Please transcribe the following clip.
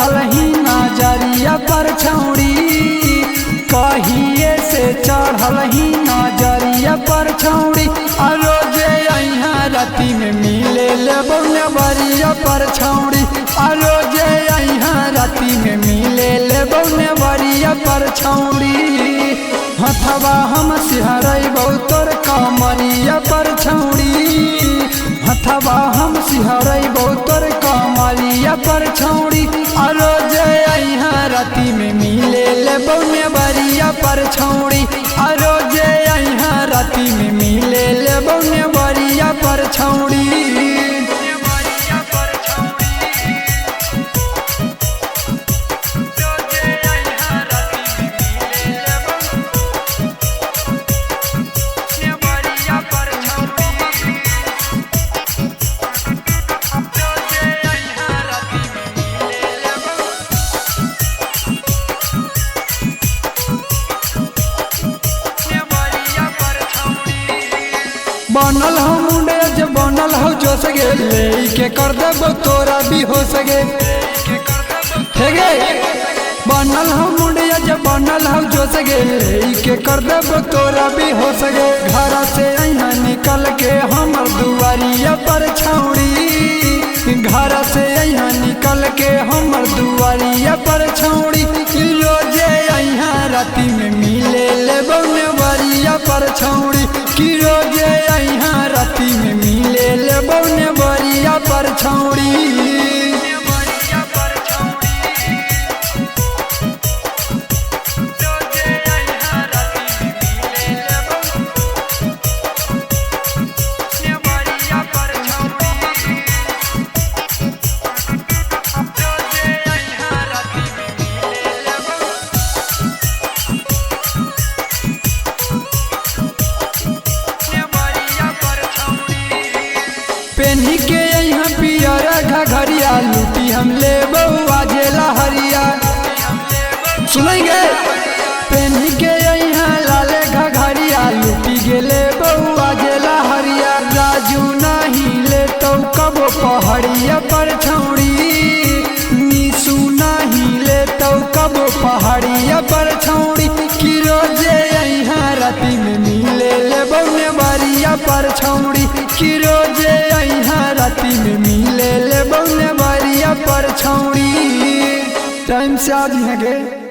चढ़ल ही नजरिया पर छौड़ी, कहिए से चढ़ल ही नजरिया पर छौड़ी। रोजे यहाँ राती में मिले लेबो नेवरिया पर छौड़ी, रोजे यहाँ राती में मिले लेबो नेवरिया पर छौड़ी। हथवा हम सिहरबो तोर कमरिया पर छौड़ी, हथवा हम सिहरबो तोर कमरिया पर छौड़ी। रोजे यहाँ राती में मिले लेबो नेवरिया पर छौड़ी, रोजे यहाँ राती में मिले लेबो नेवरिया पर छौड़ी। बनल हो मुंडे जब बनल हो जो सगे लेके कर देबो तोरा भी हो सगे, हेगे बनल हो मुंडे जब बनल हो जो सगे लेके कर देबो तोरा भी हो सगे। घर से यहाँ निकल के हमर दुआरिया पर छौड़ी, घर से यहाँ निकल के हमर दुआरिया पर छौड़ी। रोजे यहाँ राती में मिले लेबो नेवरिया पर छौड़ी, कि रोजे यहाँ राती में मिले लेबो नेवरिया पर छौड़ी। पेन्ही के यहाँ पियर घघरिया लूटी हम लेबो आजेला हरिया, सुनेंगे पेन्ही के यहाँ लाले घघरिया लूटी गे लेबो आजेला हरिया। राजू नहीं ले तो कबो पहाड़िया पर छौड़ी, निशु नहीं ले तो कबो पहाड़िया पर छौड़ी। कि रोजे यहाँ राती में मिले लेबो नेवरिया पर छौड़ी, कि रोजे यहाँ राती में मिले लेबो नेवरिया पर छौड़ी। टाइम से आज यहाँ गे।